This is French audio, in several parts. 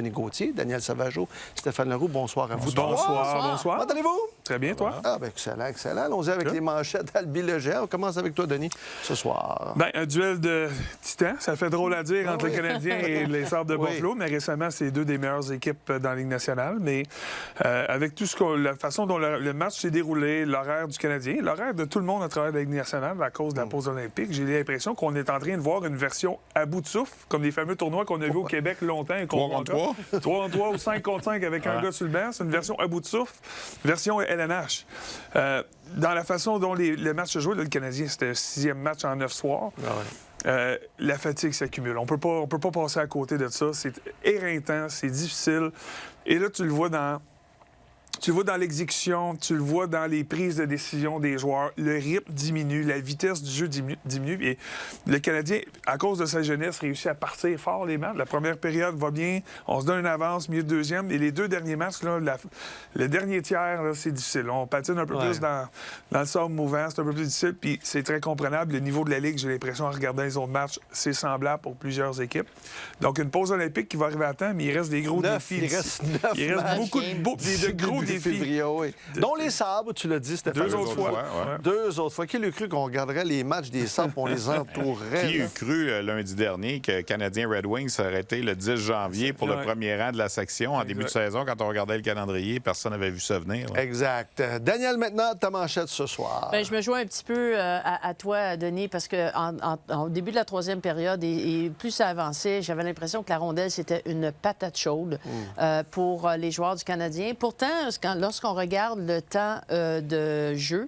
Denis Gauthier, Daniel Sauvageau, Stéphane Leroux. Bonsoir à vous. Bonsoir. Comment allez-vous? Très bien, toi? Ah, bien, excellent, excellent. Allons-y avec les manchettes Albi Legère. On commence avec toi, Denis, ce soir. Bien, un duel de titans. Ça fait drôle à dire entre le Canadien et les Sabres de Buffalo, mais récemment, c'est deux des meilleures équipes dans la Ligue nationale. Mais avec tout la façon dont le match s'est déroulé, l'horaire du Canadien, l'horaire de tout le monde à travers la Ligue nationale à cause de la pause olympique, j'ai l'impression qu'on est en train de voir une version à bout de souffle, comme les fameux tournois qu'on a vus au Québec longtemps. 3 contre 3. 3 contre 3 ou 5 contre 5 avec un gars sur le banc. C'est une version à bout de souffle, version LNH. Dans la façon dont le match se jouait, le Canadien, c'était le 6e match en 9 soirs. La fatigue s'accumule. On peut pas passer à côté de ça. C'est éreintant, c'est difficile. Et là, tu le vois dans l'exécution, tu le vois dans les prises de décision des joueurs. Le rythme diminue, la vitesse du jeu diminue. Et le Canadien, à cause de sa jeunesse, réussit à partir fort les matchs. La première période va bien, on se donne une avance, milieu de deuxième. Et les deux derniers matchs, là, le dernier tiers, là, c'est difficile. On patine un peu plus dans le sable mouvant, c'est un peu plus difficile. Puis c'est très comprenable. Le niveau de la Ligue, j'ai l'impression, en regardant les autres matchs, c'est semblable pour plusieurs équipes. Donc une pause olympique qui va arriver à temps, mais il reste des gros défis. Il reste beaucoup de gros défis. Février, oui. Dont les Sabres, tu l'as dit, c'était deux autres fois. Deux autres fois. Qui a cru qu'on regarderait les matchs des Sabres et on les entourerait? Qui a cru lundi dernier que Canadien Red Wings serait été le 10 janvier pour le premier rang de la section en début de saison quand on regardait le calendrier? Personne n'avait vu ça venir. Là. Exact. Daniel, maintenant, ta manchette ce soir. Bien, je me joins un petit peu à toi, Denis, parce qu'au début de la troisième période, et plus ça avançait, j'avais l'impression que la rondelle, c'était une patate chaude pour les joueurs du Canadien. Pourtant, lorsqu'on regarde le temps de jeu,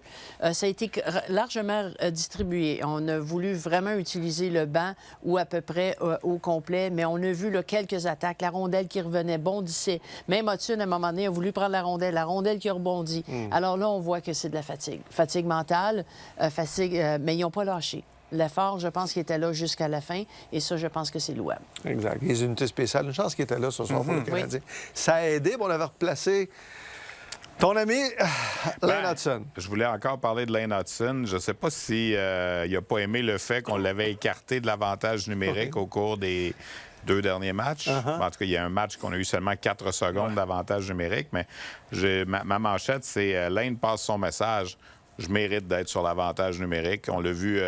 ça a été largement distribué. On a voulu vraiment utiliser le banc ou à peu près au complet, mais on a vu là, quelques attaques. La rondelle qui revenait, bondissait. Même Hudson, à un moment donné, a voulu prendre la rondelle qui a rebondi. Alors là, on voit que c'est de la fatigue. Fatigue mentale, mais ils n'ont pas lâché. L'effort, je pense qu'il était là jusqu'à la fin, et ça, je pense que c'est louable. Exact. Les unités spéciales, une chance qu'il était là ce soir pour le Canadien. Ça a aidé, on l'avait replacé. Ton ami, Lane Hutson. Je voulais encore parler de Lane Hutson. Je ne sais pas si il n'a pas aimé le fait qu'on l'avait écarté de l'avantage numérique au cours des 2 derniers matchs. En tout cas, il y a un match qu'on a eu seulement 4 secondes d'avantage numérique, mais ma manchette, c'est Lane passe son message. Je mérite d'être sur l'avantage numérique. On l'a vu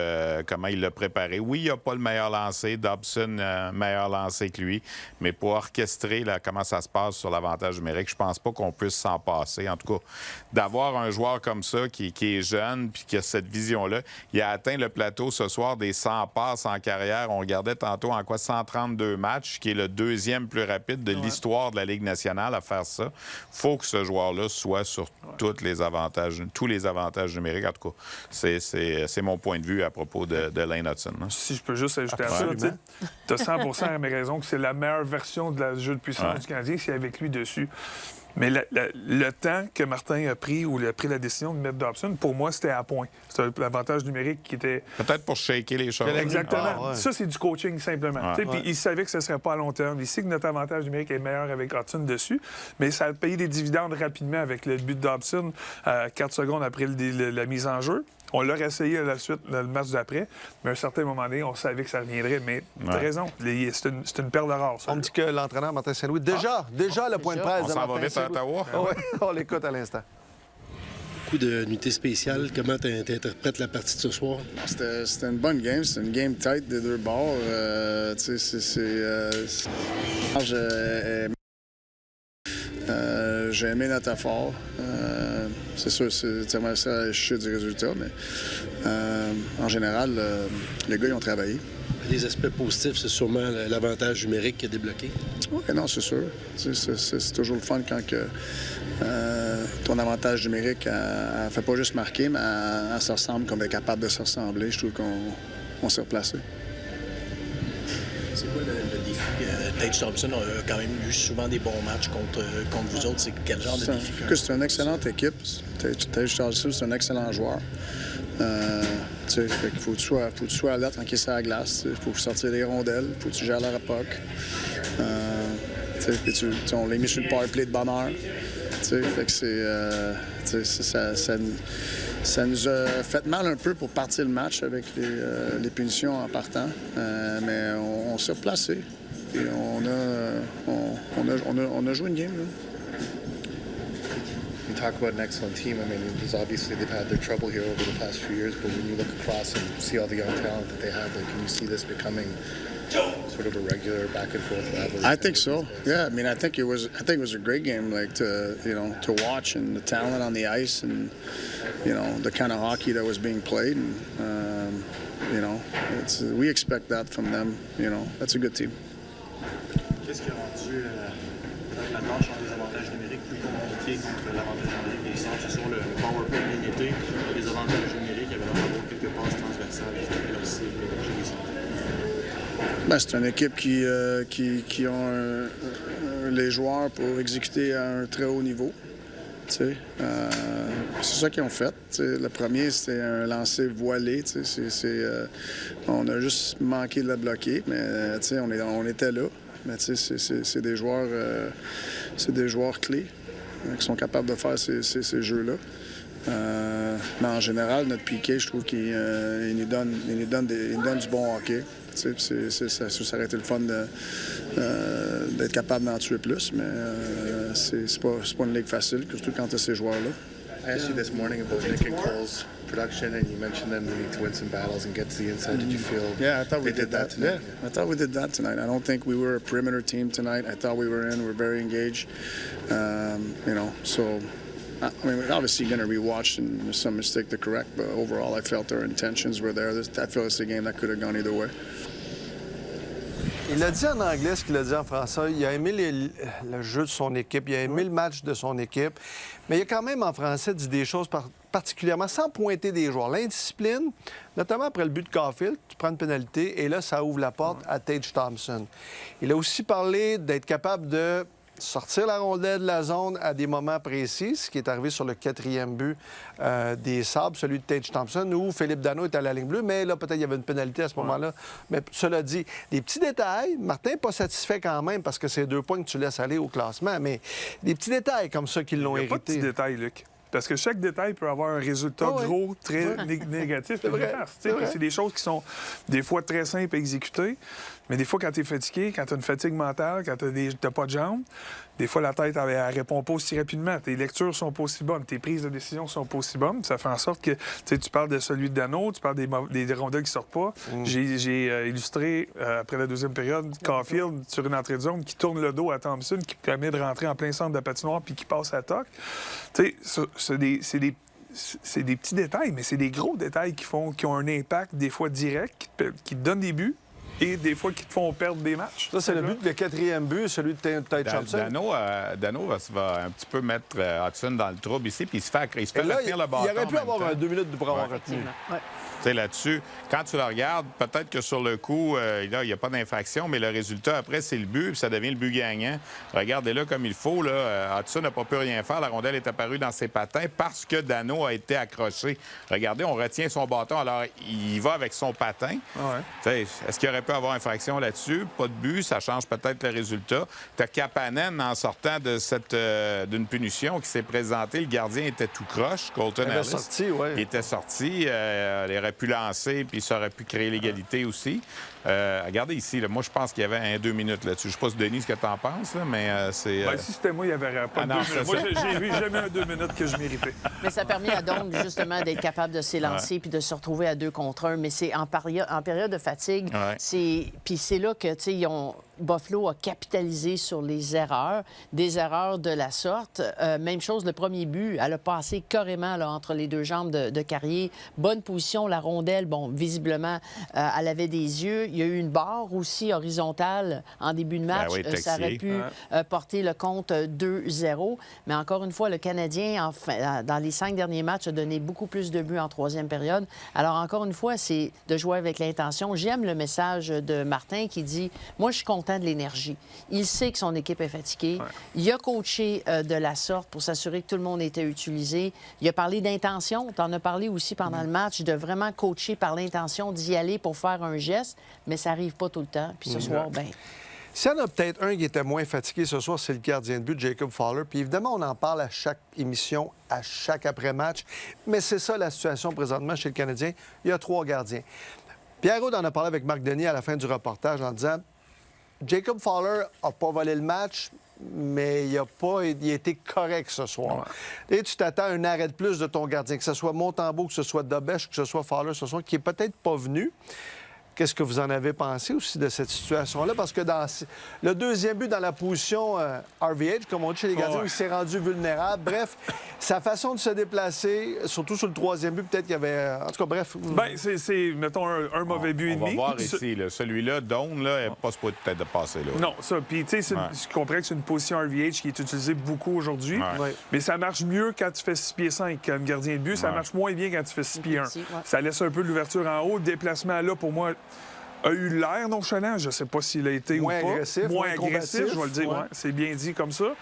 comment il l'a préparé. Oui, il n'a pas le meilleur lancé. Dobson, meilleur lancé que lui. Mais pour orchestrer comment ça se passe sur l'avantage numérique, je pense pas qu'on puisse s'en passer. En tout cas, d'avoir un joueur comme ça qui est jeune puis qui a cette vision-là, il a atteint le plateau ce soir des 100 passes en carrière. On regardait tantôt en 132 matchs, qui est le 2e plus rapide de l'histoire de la Ligue nationale à faire ça. Il faut que ce joueur-là soit sur tous les avantages numériques. En tout cas, c'est mon point de vue à propos de Lane Hutson. Hein. Si je peux juste ajouter à ça, tu as 100% raison que c'est la meilleure version de la jeu de puissance du Canadien, c'est avec lui dessus. Mais le temps que Martin a pris ou il a pris la décision de mettre Dobson, pour moi, c'était à point. C'était l'avantage numérique qui était... Peut-être pour shaker les choses. Exactement. Ça, c'est du coaching, simplement. Puis il savait que ce ne serait pas à long terme. Il sait que notre avantage numérique est meilleur avec Hudson dessus, mais ça a payé des dividendes rapidement avec le but de Dobson 4 secondes après la mise en jeu. On l'a réessayé à la suite, le match d'après, mais à un certain moment donné, on savait que ça reviendrait. Mais tu as raison, c'est une perle rare. Ça, on me dit que l'entraîneur Martin Saint-Louis, déjà le point de presse de Martin Saint-Louis. On s'en va vite à Ottawa. On l'écoute à l'instant. Beaucoup d'unités spéciales. Comment tu interprètes la partie de ce soir? C'était une bonne game. C'était une game tight des deux bords. J'ai aimé notre effort. C'est sûr, j'aimerais ça chier du résultat, mais en général, les gars, ils ont travaillé. Les aspects positifs, c'est sûrement l'avantage numérique qui est débloqué. Oui, non, c'est sûr. C'est toujours le fun quand ton avantage numérique ne fait pas juste marquer, mais elle se ressemble comme elle est capable de se ressembler. Je trouve qu'on s'est replacé. C'est quoi le défi? Tage Thompson a quand même eu souvent des bons matchs contre vous autres. C'est quel genre de défi? C'est une excellente équipe. Tage Thompson, c'est un excellent joueur. Fait qu'il faut que tu sois alerte quand il est sur la glace. Il faut sortir les rondelles. Il faut que tu gères la puck. On l'a mis sur le powerplay de bonne heure. Fait que ça nous a fait mal un peu pour partir le match avec les punitions en partant. Mais on s'est replacé. Puis on a joué une game, là. You talk about an excellent team. I mean, there's obviously they've had their trouble here over the past few years, but when you look across and see all the young talent that they have, like, can you see this becoming sort of a regular back and forth rivalry? I think so. Yeah, I mean, I think it was a great game, like to watch, and the talent on the ice, and the kind of hockey that was being played, and we expect that from them. That's a good team. Qu'est-ce qui a rendu la tâche en désavantage numérique plus compliquée contre l'avantage numérique des centres? C'est sur le power play limité, il y a des avantages numériques, il y avait vraiment quelques passes transversales qui faisaient aussi chez les centres. Ben, c'est une équipe qui ont les joueurs pour exécuter à un très haut niveau. C'est ça qu'ils ont fait. Le premier, c'était un lancer voilé. On a juste manqué de la bloquer, mais on était là. Mais c'est des joueurs clés qui sont capables de faire ces jeux-là. Mais en général, notre piqué, je trouve qu'il nous donne du bon hockey. Ça aurait été le fun d'être capable d'en tuer plus, mais c'est pas une ligue facile, surtout quand tu as ces joueurs-là. I asked you this morning about Nick and Cole's production, and you mentioned them needing to win some battles and get to the inside. Did you feel I thought we they did that tonight? Yeah, I thought we did that tonight. I don't think we were a perimeter team tonight. I thought we were very engaged. So I mean, we're obviously going to rewatch and there's some mistake to correct, but overall, I felt our intentions were there. I feel it's a game that could have gone either way. Il a dit en anglais ce qu'il a dit en français. Il a aimé le jeu de son équipe, il a aimé le match de son équipe, mais il a quand même en français dit des choses particulièrement sans pointer des joueurs. L'indiscipline, notamment après le but de Caulfield, tu prends une pénalité et là, ça ouvre la porte à Tage Thompson. Il a aussi parlé d'être capable de sortir la rondelle de la zone à des moments précis, ce qui est arrivé sur le 4e but des Sabres, celui de Tage Thompson, où Philippe Danault est à la ligne bleue, mais là, peut-être il y avait une pénalité à ce moment-là. Mais cela dit, des petits détails, Martin n'est pas satisfait quand même parce que c'est 2 points que tu laisses aller au classement, mais des petits détails comme ça qui l'ont hérité. Il n'y a pas de petits détails, Luc. Parce que chaque détail peut avoir un résultat gros, très négatif. C'est des choses qui sont des fois très simples à exécuter, mais des fois, quand tu es fatigué, quand tu as une fatigue mentale, quand tu n'as pas de jambes, des fois, la tête, elle répond pas aussi rapidement. Tes lectures sont pas aussi bonnes, tes prises de décision sont pas aussi bonnes. Ça fait en sorte que tu parles de celui de Danault, tu parles des rondelles qui sortent pas. J'ai illustré, après la deuxième période, Caulfield sur une entrée de zone qui tourne le dos à Thompson, qui permet de rentrer en plein centre de la patinoire puis qui passe à toc. C'est des petits détails, mais c'est des gros détails qui ont un impact des fois direct, qui te donnent des buts et des fois qui te font perdre des matchs. Ça, c'est le quatrième but, celui de Tage Thompson. Danault va un petit peu mettre Hudson dans le trouble ici, puis il se fait retenir le bâton. Il aurait pu avoir 2 minutes pour avoir retenu. Là-dessus, quand tu le regardes, peut-être que sur le coup, il n'y a pas d'infraction, mais le résultat après, c'est le but, puis ça devient le but gagnant. Regardez-le comme il faut. Hudson n'a pas pu rien faire. La rondelle est apparue dans ses patins parce que Danault a été accroché. Regardez, on retient son bâton, alors il va avec son patin. Est-ce qu'il aurait pu avoir infraction là-dessus? Pas de but, ça change peut-être le résultat. Tu as Kapanen en sortant d'une punition qui s'est présentée. Le gardien était tout croche, Colton Ellis. Il était sorti. Il aurait pu lancer, puis ça aurait pu créer l'égalité aussi. Regardez ici, là, moi, je pense qu'il y avait 2 minutes là-dessus. Je ne sais pas, Denis, ce que tu en penses, là, mais c'est... si c'était moi, il n'y avait pas de 2 minutes. Moi, j'ai vu jamais un 2 minutes que je méritais. Mais ça permet à donc, justement, d'être capable de s'élancer puis de se retrouver à 2 contre 1. Mais c'est en période de fatigue. Puis c'est là que, tu sais, Buffalo a capitalisé sur les erreurs, des erreurs de la sorte. Même chose, le premier but, elle a passé carrément là, entre les 2 jambes de Carrier. Bonne position, la rondelle, bon, visiblement, elle avait des yeux. Il y a eu une barre aussi horizontale en début de match. Ça aurait pu porter le compte 2-0. Mais encore une fois, le Canadien, dans les 5 derniers matchs, a donné beaucoup plus de buts en 3e période. Alors, encore une fois, c'est de jouer avec l'intention. J'aime le message de Martin qui dit « Moi, je suis content de l'énergie. » Il sait que son équipe est fatiguée. Il a coaché de la sorte pour s'assurer que tout le monde était utilisé. Il a parlé d'intention. Tu en as parlé aussi pendant le match, de vraiment coacher par l'intention d'y aller pour faire un geste, mais ça n'arrive pas tout le temps. Puis ce soir, bien... S'il y en a peut-être un qui était moins fatigué ce soir, c'est le gardien de but, Jacob Fowler. Puis évidemment, on en parle à chaque émission, à chaque après-match. Mais c'est ça la situation présentement chez le Canadien. Il y a 3 gardiens. Pierre Aude en a parlé avec Marc Denis à la fin du reportage en disant Jacob Fowler n'a pas volé le match, mais il a été correct ce soir. Et tu t'attends à un arrêt de plus de ton gardien, que ce soit Montembeault, que ce soit Dobèche, que ce soit Fowler ce soir, qui n'est peut-être pas venu. Qu'est-ce que vous en avez pensé aussi de cette situation-là? Parce que dans le deuxième but dans la position RVH, comme on dit chez les gardiens, il s'est rendu vulnérable. Bref, sa façon de se déplacer, surtout sur le troisième but, peut-être qu'il y avait... En tout cas, bref... Bien, c'est mettons, un mauvais but et demi. On va voir ici. Là. Celui-là, Doan, là, n'est pas supposé peut-être de passer là. Non, ça. Puis, tu sais, je comprends que c'est une position RVH qui est utilisée beaucoup aujourd'hui. Ouais. Mais ça marche mieux quand tu fais 6 pieds 5 comme gardien de but. Ça marche moins bien quand tu fais 6 pieds 1. Ça laisse un peu l'ouverture en haut. Le déplacement, là, pour moi... a eu l'air nonchalant. Je ne sais pas s'il a été moins ou pas. Agressif, moins agressif, je vais le dire. Ouais. Ouais, c'est bien dit comme ça.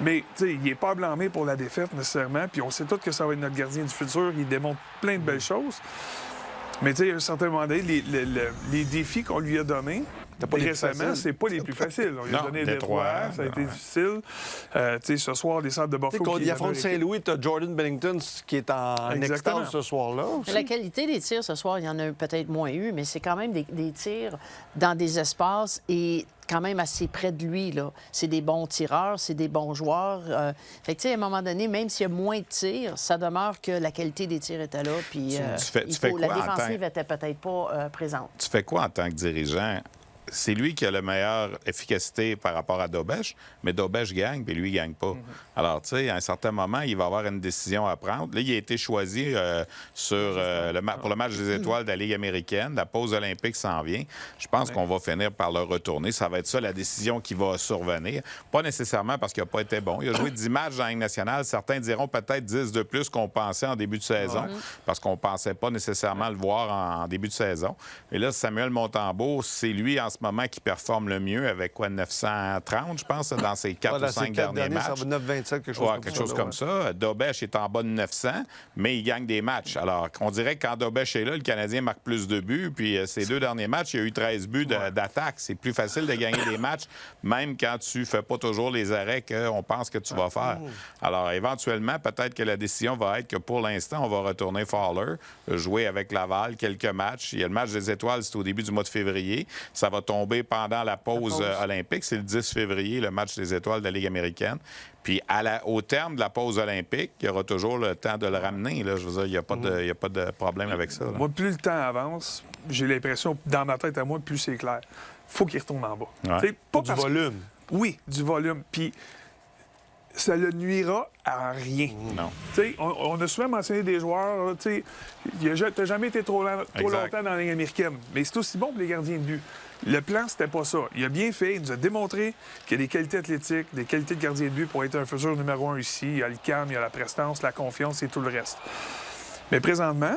Mais il n'est pas blâmé pour la défaite nécessairement. Puis on sait tous que ça va être notre gardien du futur. Il démontre plein de belles choses. Mais à un certain moment donné, les défis qu'on lui a donnés récemment, c'est pas les plus faciles. On lui a donné Détroit, ça a été difficile. Ce soir, les Sables de Buffalo... Quand il affronte Saint-Louis, tu as Jordan Bennington qui est en extase ce soir-là. La qualité des tirs ce soir, il y en a peut-être moins eu, mais c'est quand même des tirs dans des espaces et quand même assez près de lui. Là. C'est des bons tireurs, c'est des bons joueurs. Fait que, à un moment donné, même s'il y a moins de tirs, ça demeure que la qualité des tirs était là. Puis la défensive n'était peut-être pas présente. Tu fais quoi en tant que dirigeant? C'est lui qui a la meilleure efficacité par rapport à Dobèche, mais Dobèche gagne, puis lui, il gagne pas. Alors, tu sais, à un certain moment, il va avoir une décision à prendre. Là, il a été choisi pour le match des étoiles de la Ligue américaine. La pause olympique s'en vient. Je pense qu'on va finir par le retourner. Ça va être ça, la décision qui va survenir. Pas nécessairement parce qu'il n'a pas été bon. Il a joué 10 matchs dans la Ligue nationale. Certains diront peut-être 10 de plus qu'on pensait en début de saison, parce qu'on ne pensait pas nécessairement le voir en début de saison. Et là, Samuel Montembeault, c'est lui, en ce moment, qui performe le mieux avec 930, je pense, dans ses 4 ou 5 derniers matchs. Ça va 927, quelque chose comme ça. Dobèche est en bas de 900, mais il gagne des matchs. Alors, on dirait que quand Dobèche est là, le Canadien marque plus de buts. Puis ces 2 derniers matchs, il y a eu 13 buts d'attaque. C'est plus facile de gagner des matchs, même quand tu fais pas toujours les arrêts qu'on pense que tu vas faire. Alors, éventuellement, peut-être que la décision va être que pour l'instant, on va retourner Fowler, jouer avec Laval quelques matchs. Il y a le match des étoiles, c'est au début du mois de février. Ça va tomber pendant la pause olympique. C'est le 10 février, le match des étoiles de la Ligue américaine. Puis au terme de la pause olympique, il y aura toujours le temps de le ramener. Là. Je veux dire, il n'y a pas de problème avec ça. Là. Moi, plus le temps avance, j'ai l'impression, dans ma tête à moi, plus c'est clair. Faut qu'il retourne en bas. Ouais. Pas du volume. Oui, du volume. Puis ça ne nuira à rien. Non. On a souvent mentionné des joueurs, tu n'as jamais été trop longtemps dans la Ligue américaine, mais c'est aussi bon pour les gardiens de but. Le plan, c'était pas ça. Il a bien fait, il nous a démontré qu'il y a des qualités athlétiques, des qualités de gardien de but pour être un futur numéro 1 ici. Il y a le calme, il y a la prestance, la confiance et tout le reste. Mais présentement,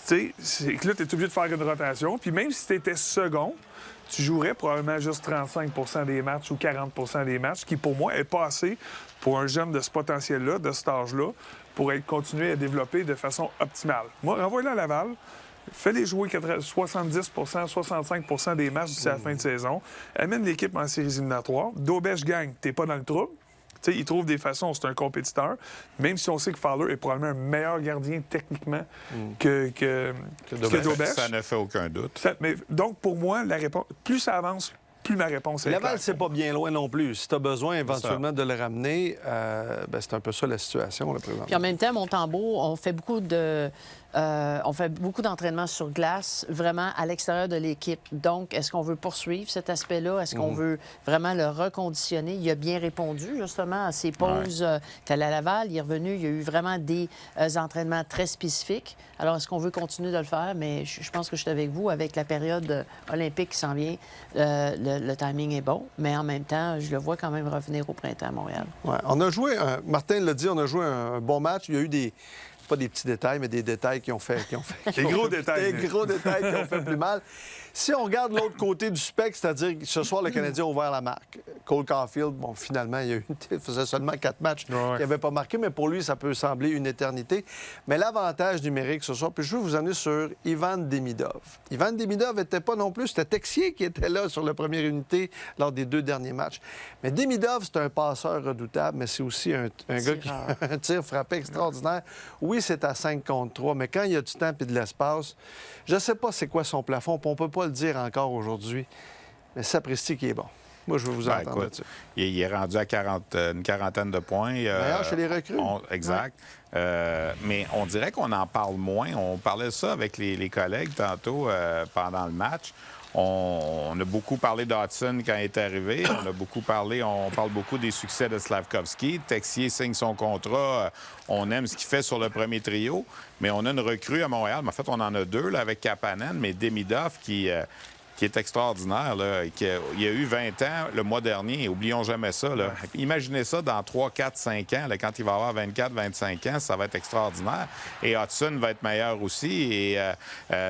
c'est que là, tu es obligé de faire une rotation, puis même si tu étais second, tu jouerais probablement juste 35 des matchs ou 40 des matchs, qui, pour moi, est pas assez pour un jeune de ce potentiel-là, de cet âge-là, pour continuer à développer de façon optimale. Moi, renvoie-le à Laval, fais-les jouer 70 65 des matchs d'ici la fin de saison, amène l'équipe en séries éliminatoires, Dobèche gagne, t'es pas dans le trouble. Il trouve des façons, c'est un compétiteur, même si on sait que Fowler est probablement un meilleur gardien techniquement que Dobèche. Ça ne fait aucun doute. Donc, pour moi, la réponse, plus ça avance, plus ma réponse est claire. Laval, c'est pas bien loin non plus. Si tu as besoin éventuellement de le ramener, c'est un peu ça la situation, là, présentement. Puis en même temps, Montembeault, on fait beaucoup d'entraînements sur glace, vraiment à l'extérieur de l'équipe. Donc, est-ce qu'on veut poursuivre cet aspect-là? Est-ce qu'on veut vraiment le reconditionner? Il a bien répondu, justement, à ses pauses. Il à Laval, il est revenu, il y a eu vraiment des entraînements très spécifiques. Alors, est-ce qu'on veut continuer de le faire? Mais je pense que je suis avec vous. Avec la période olympique qui s'en vient, le timing est bon. Mais en même temps, je le vois quand même revenir au printemps à Montréal. Ouais. On a joué, Martin l'a dit, on a joué un bon match. Il y a eu pas des petits détails, mais des détails qui ont fait... Des gros détails. Des gros détails qui ont fait plus mal. Si on regarde l'autre côté du spectre, c'est-à-dire que ce soir, le Canadien a ouvert la marque. Cole Caulfield, bon, finalement, il faisait seulement 4 matchs qu'il n'avait pas marqué, mais pour lui, ça peut sembler une éternité. Mais l'avantage numérique ce soir, puis je veux vous amener sur Ivan Demidov. Ivan Demidov n'était pas non plus, c'était Texier qui était là sur la première unité lors des 2 derniers matchs. Mais Demidov, c'est un passeur redoutable, mais c'est aussi un gars qui a un tir frappé extraordinaire. Oui, c'est à 5 contre 3, mais quand il y a du temps et de l'espace, je ne sais pas c'est quoi son plafond, puis on ne peut pas le dire encore aujourd'hui, mais sapristi qui est bon. Moi, je veux vous Ben, entendre écoute, là-dessus. il est rendu à une quarantaine de points. Meilleur chez les recrues. Exact. Mais on dirait qu'on en parle moins. On parlait de ça avec les collègues tantôt pendant le match. On a beaucoup parlé d'Hudson quand il est arrivé. On parle beaucoup des succès de Slavkovski. Texier signe son contrat. On aime ce qu'il fait sur le premier trio. Mais on a une recrue à Montréal. En fait, on en a deux là, avec Kapanen, mais Demidov qui est extraordinaire. Là, il a eu 20 ans le mois dernier. Oublions jamais ça. Là. Imaginez ça dans 3, 4, 5 ans. Là, quand il va avoir 24, 25 ans, ça va être extraordinaire. Et Hudson va être meilleur aussi. Et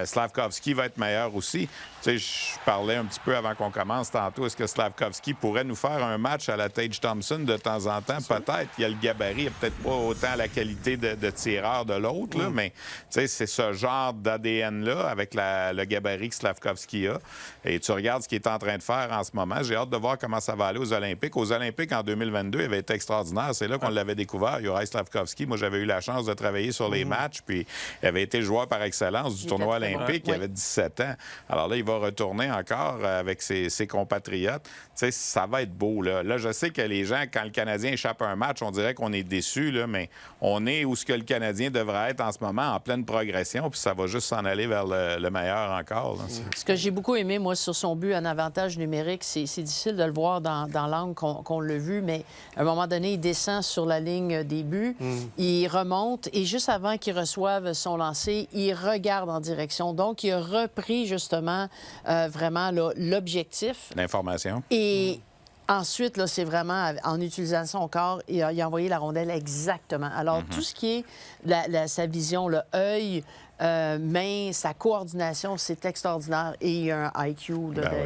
Slavkovski va être meilleur aussi. Tu sais, je parlais un petit peu avant qu'on commence tantôt. Est-ce que Slavkovski pourrait nous faire un match à la Tage Thompson de temps en temps? Peut-être. Il y a le gabarit. Il n'y a peut-être pas autant la qualité de tireur de l'autre. Là, mais tu sais, c'est ce genre d'ADN-là avec le gabarit que Slavkovski a. Et tu regardes ce qu'il est en train de faire en ce moment. J'ai hâte de voir comment ça va aller aux Olympiques. Aux Olympiques, en 2022, il avait été extraordinaire. C'est là qu'on l'avait découvert, Juraj Slavkovski. Moi, j'avais eu la chance de travailler sur les matchs. Puis, il avait été le joueur par excellence du tournoi olympique. Il avait 17 ans. Alors là, il va retourner encore avec ses compatriotes. Tu sais, ça va être beau. Là, je sais que les gens, quand le Canadien échappe à un match, on dirait qu'on est déçus, là, mais on est où ce que le Canadien devrait être en ce moment, en pleine progression. Puis ça va juste s'en aller vers le meilleur encore. Là. Ce que j'ai beaucoup aimé, moi, sur son but en avantage numérique, c'est difficile de le voir dans l'angle qu'on l'a vu, mais à un moment donné, il descend sur la ligne des buts, il remonte, et juste avant qu'il reçoive son lancer, il regarde en direction. Donc, il a repris, justement, vraiment l'objectif. L'information. Et ensuite, là, c'est vraiment en utilisant son corps, il a envoyé la rondelle exactement. Alors, tout ce qui est sa vision, le œil, main, sa coordination, c'est extraordinaire. Et il y a un IQ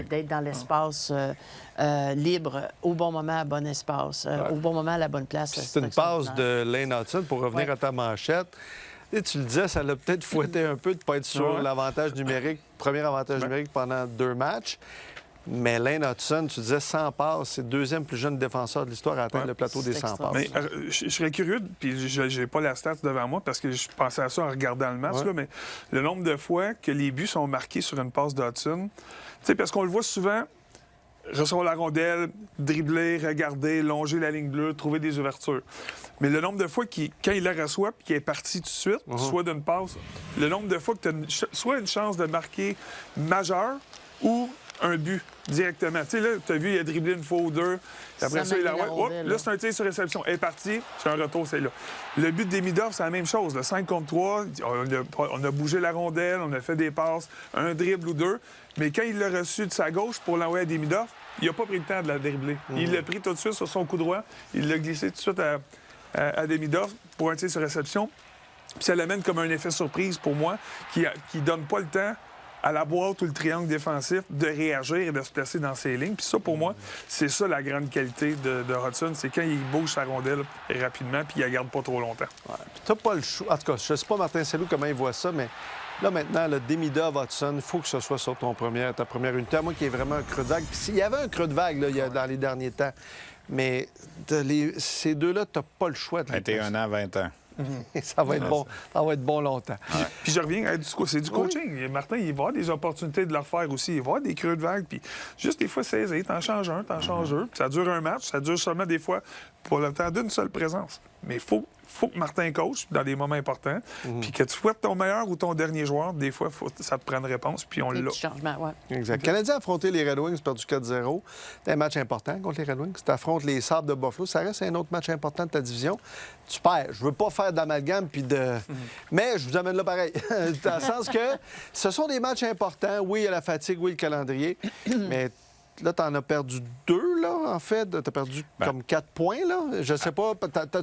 d'être dans l'espace libre, au bon moment, à bon espace, au bon moment, à la bonne place. C'est une passe de Lane Hudson pour revenir à ta manchette. Et tu le disais, ça l'a peut-être fouetté un peu de ne pas être sur l'avantage numérique, premier avantage numérique pendant 2 matchs. Mais Lane Hudson, tu disais 100 passes, c'est le deuxième plus jeune défenseur de l'histoire à atteindre le plateau des 100 passes. Mais je serais curieux, puis je n'ai pas la stat devant moi parce que je pensais à ça en regardant le match, là, mais le nombre de fois que les buts sont marqués sur une passe d'Hudson, tu sais, parce qu'on le voit souvent, recevoir la rondelle, dribbler, regarder, longer la ligne bleue, trouver des ouvertures. Mais le nombre de fois quand il la reçoit puis qu'il est parti tout de suite, soit d'une passe, le nombre de fois que tu as soit une chance de marquer majeur ou un but directement. Tu sais, là, tu as vu, il a dribblé une fois ou deux. Après ça, il a... là, c'est un tir sur réception. Elle est partie, c'est un retour, c'est là. Le but de Demidov, c'est la même chose. Le 5 contre 3, on a bougé la rondelle, on a fait des passes, un dribble ou deux. Mais quand il l'a reçu de sa gauche pour l'envoyer à Demidov, il n'a pas pris le temps de la dribbler. Il l'a pris tout de suite sur son coup droit. Il l'a glissé tout de suite à Demidov pour un tir sur réception. Puis ça l'amène comme un effet surprise pour moi qui donne pas le temps à la boîte ou le triangle défensif de réagir et de se placer dans ses lignes. Puis ça, pour moi, c'est ça la grande qualité de Hudson, c'est quand il bouge sa rondelle rapidement puis il la garde pas trop longtemps. Ouais. Puis t'as pas le choix. En tout cas, je sais pas, Martin Saint-Loup, comment il voit ça, mais là, maintenant, le Demidov, Hudson, il faut que ce soit sur ta première unité. À moi qui est vraiment un creux de vague. Puis s'il y avait un creux de vague là, dans les derniers temps, mais ces deux-là, t'as pas le choix de les 21 ans, 20 ans. Ça va être bon. Ça va être bon longtemps. Puis je reviens, c'est du coaching. Martin, il va avoir des opportunités de le refaire aussi. Il va avoir des creux de vague. Puis juste des fois, saisir. T'en changes un, t'en changes deux. Puis ça dure un match. Ça dure seulement des fois pour le temps d'une seule présence. Mais il faut que Martin coach dans des moments importants. Puis que tu souhaites ton meilleur ou ton dernier joueur, des fois, ça te prend une réponse. Puis on l'a. Exact. Le Canadien a affronté les Red Wings, perdu 4-0. C'était un match important contre les Red Wings. Tu affrontes les Sabres de Buffalo. Ça reste un autre match important de ta division. Tu perds. Je veux pas faire d'amalgame puis de... Mais je vous amène là pareil. Dans le sens que ce sont des matchs importants. Oui, il y a la fatigue, oui, le calendrier. Mais là, tu en as perdu 2, là, en fait. Tu as perdu comme 4 points, là. Je sais pas.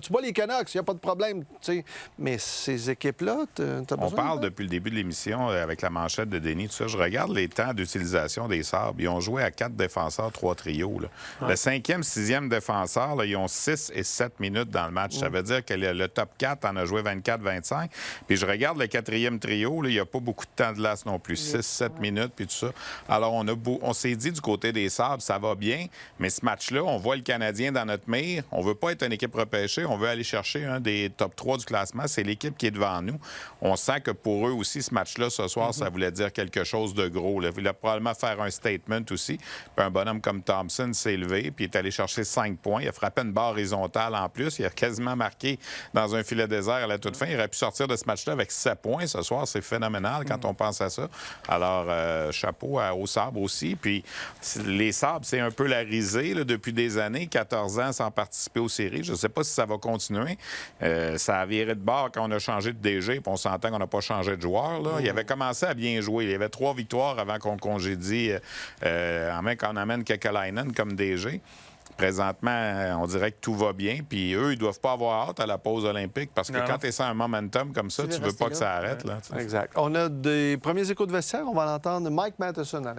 Tu bats les Canucks, il n'y a pas de problème, tu sais. Mais ces équipes-là, tu as besoin... On parle depuis le début de l'émission, avec la manchette de Denis, tout ça. Je regarde les temps d'utilisation des Sabres. Ils ont joué à 4 défenseurs, 3 trios, là. Le 5e, 6e défenseur, là, ils ont 6 et 7 minutes dans le match. Ça veut dire que le top 4 en a joué 24-25. Puis je regarde le 4e trio, là, il n'y a pas beaucoup de temps de glace non plus. 6-7 minutes, puis tout ça. Alors, on s'est dit du côté des les Sabres, ça va bien. Mais ce match-là, on voit le Canadien dans notre mire. On veut pas être une équipe repêchée. On veut aller chercher un des top 3 du classement. C'est l'équipe qui est devant nous. On sent que pour eux aussi, ce match-là, ce soir, ça voulait dire quelque chose de gros. Là. Il voulait probablement faire un statement aussi. Puis un bonhomme comme Thompson s'est levé, puis est allé chercher 5 points. Il a frappé une barre horizontale en plus. Il a quasiment marqué dans un filet désert à la toute fin. Il aurait pu sortir de ce match-là avec 7 points ce soir. C'est phénoménal quand on pense à ça. Alors, chapeau aux Sabres aussi. Puis les Sabres, c'est un peu la risée là, depuis des années, 14 ans sans participer aux séries. Je ne sais pas si ça va continuer. Ça a viré de bord quand on a changé de DG, puis on s'entend qu'on n'a pas changé de joueur. Là. Il avait commencé à bien jouer. Il y avait 3 victoires avant qu'on congédie, qu'on amène Kekalainen comme DG. Présentement, on dirait que tout va bien. Puis eux, ils doivent pas avoir hâte à la pause olympique parce que quand tu es sur un momentum comme ça, tu veux pas que ça arrête. Là, exact. On a des premiers échos de vestiaire. On va l'entendre Mike Matheson.